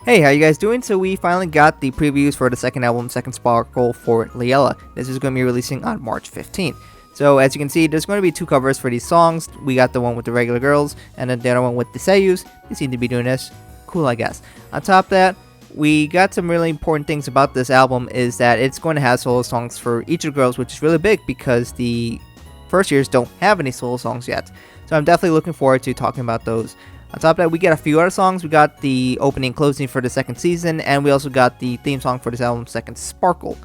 Hey, how you guys doing? So we finally got the previews for the second album, Second Sparkle for Liella. This is going to be releasing on March 15th. So as you can see, there's going to be two covers for these songs. We got the one with the regular girls, and then the other one with the seiyus. They seem to be doing this. Cool, I guess. On top of that, we got some really important things about this album is that it's going to have solo songs for each of the girls, which is really big because the first years don't have any solo songs yet. So I'm definitely looking forward to talking about those. On top of that, we get a few other songs. We got the opening and closing for the second season, and we also got the theme song for this album, Second Sparkle.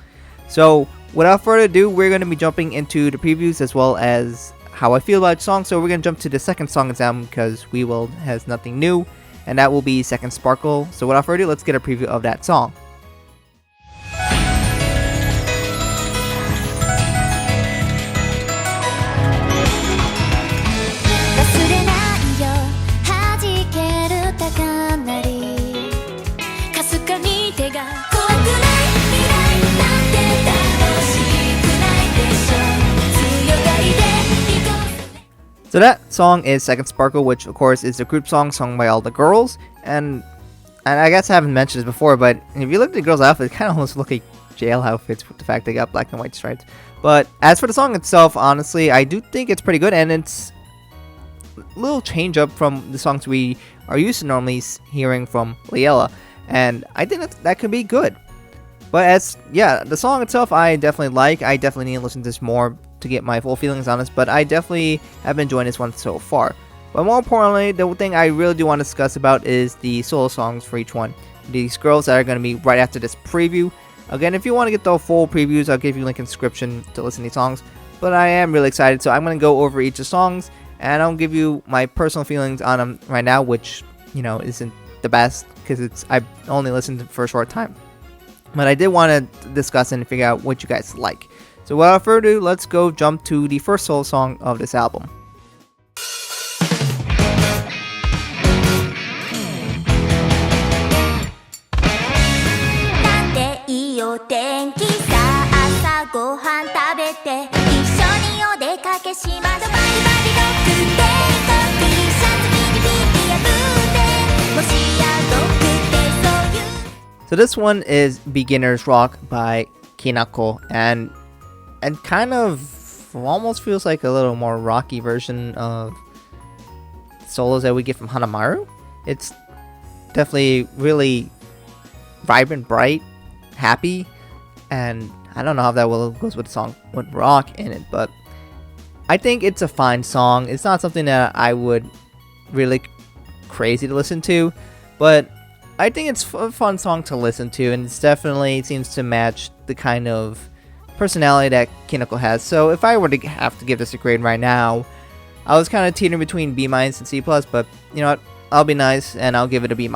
So, without further ado, we're going to be jumping into the previews as well as how I feel about the song. So, we're going to jump to the second song of the album because We Will has nothing new, and that will be Second Sparkle. So, without further ado, let's get a preview of that song. So that song is Second Sparkle, which of course is the group song sung by all the girls, and I guess I haven't mentioned this before, but if you look at the girls' outfits, it kind of almost look like jail outfits with the fact they got black and white stripes. But as for the song itself, honestly, I do think it's pretty good, and it's a little change up from the songs we are used to normally hearing from Liella, and I think that could be good. But the song itself I definitely like. I definitely need to listen to this more to get my full feelings on this, but I definitely have been enjoying this one so far. But more importantly, the thing I really do want to discuss about is the solo songs for each one. These girls that are going to be right after this preview. Again, if you want to get the full previews, I'll give you a link in the description to listen to these songs. But I am really excited, so I'm going to go over each of the songs, and I'll give you my personal feelings on them right now, which, isn't the best, because I've only listened for a short time. But I did want to discuss and figure out what you guys like. So without further ado, let's go jump to the first solo song of this album. So this one is Beginner's Rock by Kinako, and kind of almost feels like a little more rocky version of solos that we get from Hana. It's definitely really vibrant, bright, happy, and I don't know how that goes with the song with rock in it, but I think it's a fine song. It's not something that I would really crazy to listen to, but I think it's a fun song to listen to, and it definitely seems to match the kind of personality that Kinako has. So if I were to have to give this a grade right now, I was kind of teetering between B- and C+, but you know what, I'll be nice and I'll give it a B-.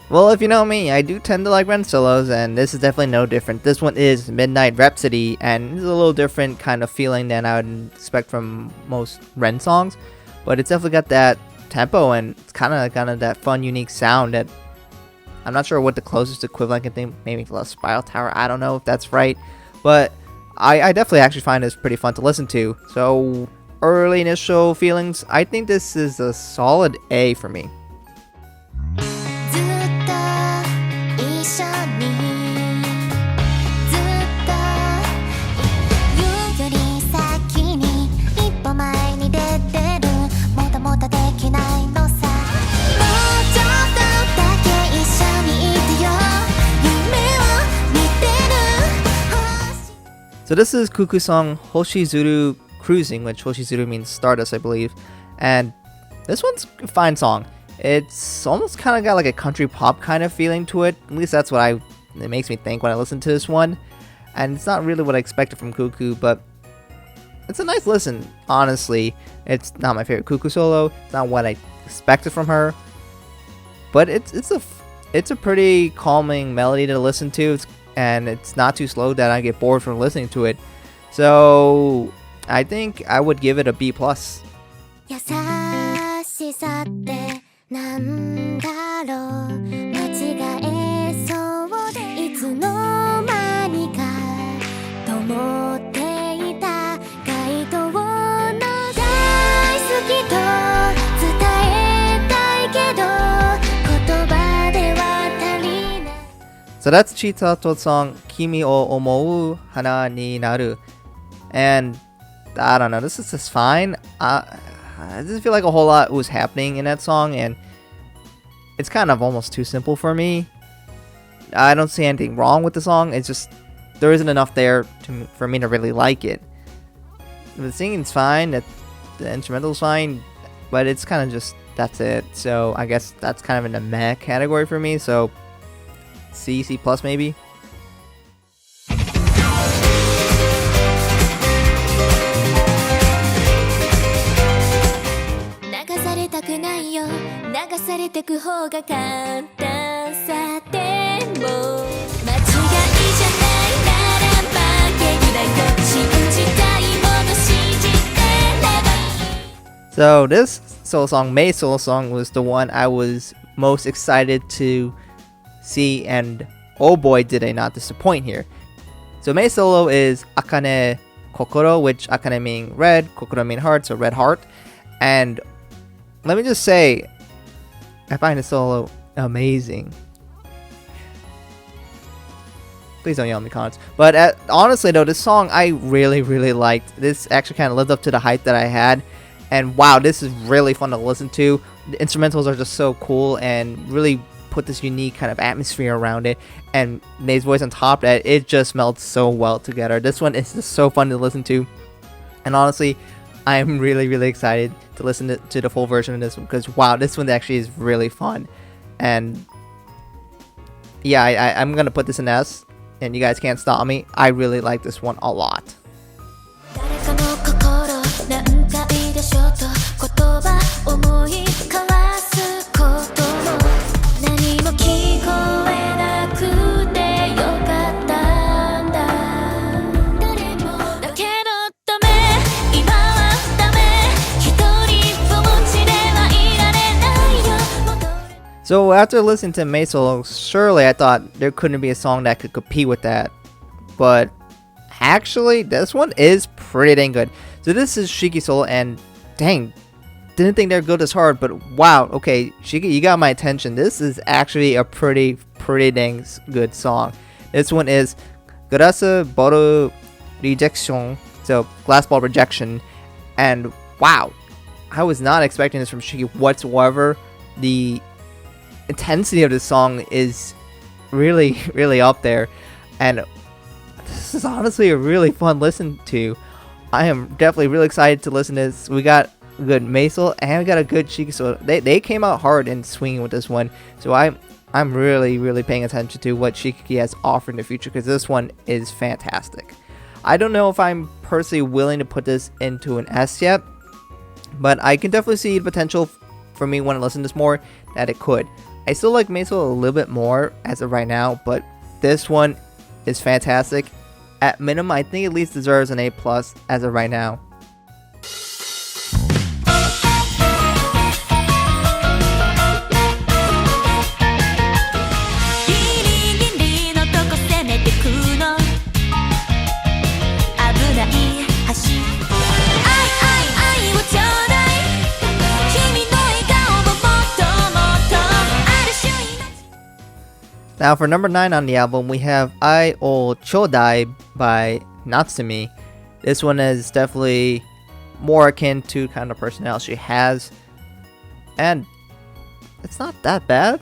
Well, if you know me, I do tend to like Ren solos, and this is definitely no different. This one is Midnight Rhapsody, and it's a little different kind of feeling than I would expect from most Ren songs, but it's definitely got that tempo, and it's kind of that fun, unique sound that I'm not sure what the closest equivalent I can think, maybe the Spiral Tower, I don't know if that's right, but I definitely actually find this pretty fun to listen to. So, early initial feelings, I think this is a solid A for me. So this is Kuku's song Hoshizuru Cruising, which Hoshizuru means Stardust, I believe. And this one's a fine song. It's almost kind of got like a country pop kind of feeling to it. At least that's what it makes me think when I listen to this one. And it's not really what I expected from Kuku, but it's a nice listen, honestly. It's not my favorite Kuku solo. It's not what I expected from her. But it's a pretty calming melody to listen to. And it's not too slow that I get bored from listening to it. So I think I would give it a B plus. 優しさってなんだろう間違えそうでいつの間にかと思っていた回答の大好きと伝えたいけど言葉では足りない So that's Chitato's song Kimi o Omou Hana ni Naru. And I don't know, this is just fine. I just feel like a whole lot was happening in that song, and it's kind of almost too simple for me. I don't see anything wrong with the song, it's just there isn't enough there for me to really like it. The singing's fine, the instrumental's fine, but it's kind of just, that's it. So I guess that's kind of in the meh category for me, so C plus maybe. So this solo song, Mei's solo song, was the one I was most excited to see, and oh boy did they not disappoint here. So Mei's solo is Akane Kokoro, which Akane meaning red, Kokoro meaning heart, so red heart. And let me just say, I find the solo amazing. Please don't yell in the comments. But honestly though, this song I really liked. This actually kind of lived up to the hype that I had. And wow, this is really fun to listen to. The instrumentals are just so cool and really put this unique kind of atmosphere around it. And Nei's voice on top of that, it just melts so well together. This one is just so fun to listen to. And honestly, I am really excited to listen to the full version of this one, because wow, this one actually is really fun. And yeah, I'm gonna put this in S, and you guys can't stop me. I really like this one a lot. So after listening to Mei solo, surely I thought there couldn't be a song that could compete with that. But actually, this one is pretty dang good. So this is Shiki solo, and dang, didn't think they're good as hard, but wow, okay, Shiki, you got my attention. This is actually a pretty dang good song. This one is Glass Ball Rejection, so Glass Ball Rejection, and wow, I was not expecting this from Shiki whatsoever. The intensity of this song is really up there, and this is honestly a really fun listen to. I am definitely really excited to listen to this. We got a good Meisel and we got a good Shiki, so they came out hard and swinging with this one. So I'm really paying attention to what Shiki has offered in the future, because this one is fantastic. I don't know if I'm personally willing to put this into an S yet, but I can definitely see the potential for me when I listen to this more that it could. I still like Meisel a little bit more as of right now, but this one is fantastic. At minimum, I think at least deserves an A+ as of right now. Now for number 9 on the album, we have Eyeをちょうだい by Natsumi. This one is definitely more akin to kind of personality she has, and it's not that bad.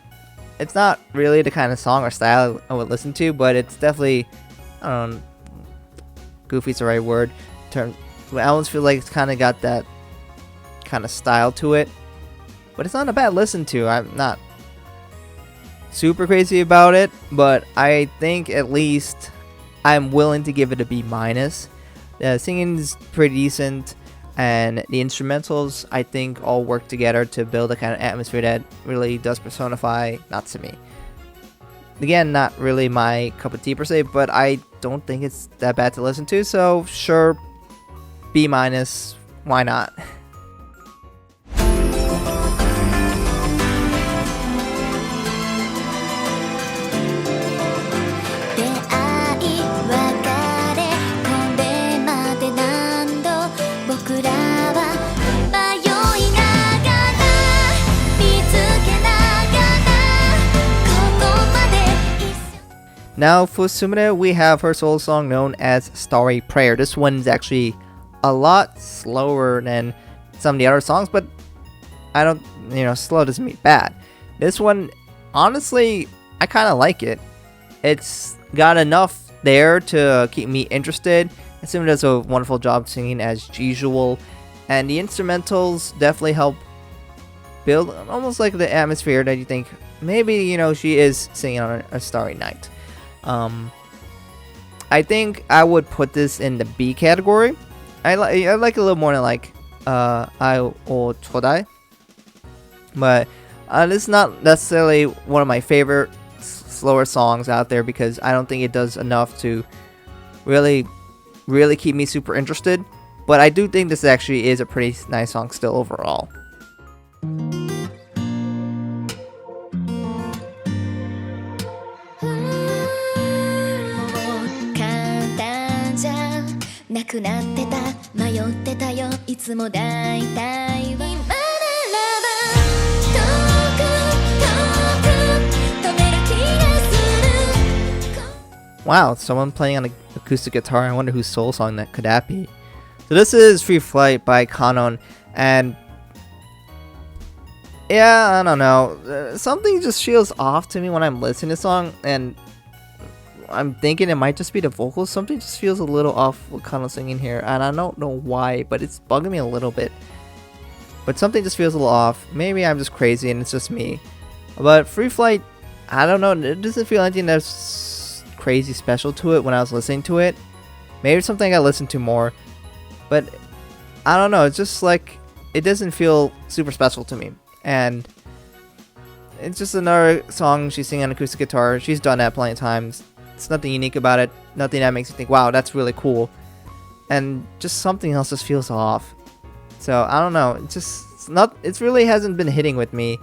It's not really the kind of song or style I would listen to, but it's definitely, I don't know, goofy's the right word. I almost feel like it's kind of got that kind of style to it, but it's not a bad listen to. I'm not super crazy about it, but I think at least I'm willing to give it a B-. The singing's pretty decent, and the instrumentals I think all work together to build a kind of atmosphere that really does personify Natsumi. Again, not really my cup of tea per se, but I don't think it's that bad to listen to, so sure, B minus. Why not? Now for Sumire, we have her solo song known as Starry Prayer. This one is actually a lot slower than some of the other songs, but I don't, slow doesn't mean bad. This one, honestly, I kind of like it. It's got enough there to keep me interested. Sumire does a wonderful job singing as usual, and the instrumentals definitely help build almost like the atmosphere that you think maybe, she is singing on a starry night. I think I would put this in the B category. I like it a little more than like Eyeをちょうだい, but this is not necessarily one of my favorite slower songs out there because I don't think it does enough to really keep me super interested. But I do think this actually is a pretty nice song still overall. Wow, someone playing on an acoustic guitar. I wonder whose soul song that could that be. So this is Free Flight by Kanon, and yeah, I don't know. Something just feels off to me when I'm listening to the song, and I'm thinking it might just be the vocals. Something just feels a little off with Kanon singing here, and I don't know why, but it's bugging me a little bit. But something just feels a little off. Maybe I'm just crazy and it's just me. But Free Flight, I don't know. It doesn't feel anything that's crazy special to it when I was listening to it. Maybe it's something I listen to more. But I don't know. It's just like it doesn't feel super special to me. And it's just another song she's singing on acoustic guitar. She's done that plenty of times. It's nothing unique about it. Nothing that makes you think, wow, that's really cool. And just something else just feels off. So I don't know. It really hasn't been hitting with me.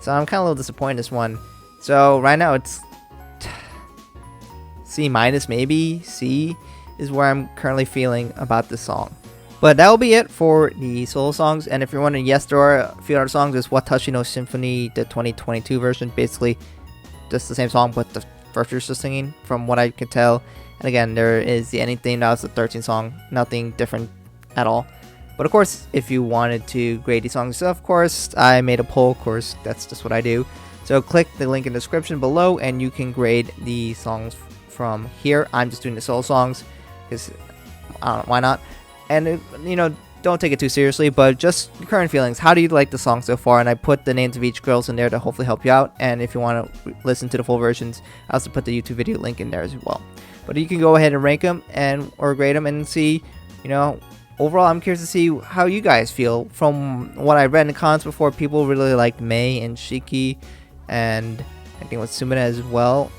So I'm kind of a little disappointed in this one. So right now it's C minus, maybe C is where I'm currently feeling about this song. But that will be it for the solo songs. And if you're wondering, yes, there are a few other songs. There's Watashi no Symphony, the 2022 version. Basically, just the same song, but the first verse is singing, from what I could tell. And again, there is the Anything. That was the 13th song. Nothing different at all. But of course, if you wanted to grade these songs yourself, of course, I made a poll. Of course, that's just what I do. So click the link in the description below, and you can grade the songs from here. I'm just doing the solo songs because why not? And don't take it too seriously, but just your current feelings. How do you like the song so far? And I put the names of each girls in there to hopefully help you out. And if you want to listen to the full versions, I also put the YouTube video link in there as well. But you can go ahead and rank them or grade them and see, overall, I'm curious to see how you guys feel. From what I read in the comments before, people really liked Mei and Shiki, and I think with Sumire as well.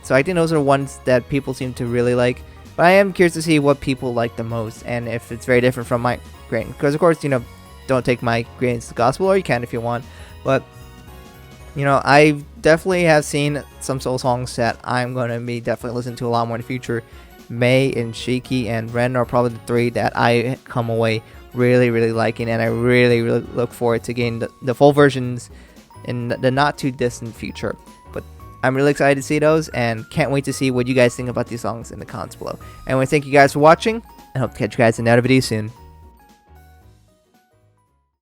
So I think those are ones that people seem to really like. But I am curious to see what people like the most, and if it's very different from my grading. Because of course, don't take my grading as the gospel, or you can if you want. But I definitely have seen some soul songs that I'm going to be definitely listening to a lot more in the future. Mei and Shiki and Ren are probably the three that I come away really, really liking, and I really, really look forward to getting the full versions in the not too distant future. But I'm really excited to see those, and can't wait to see what you guys think about these songs in the comments below. Anyway, thank you guys for watching, and hope to catch you guys in another video soon.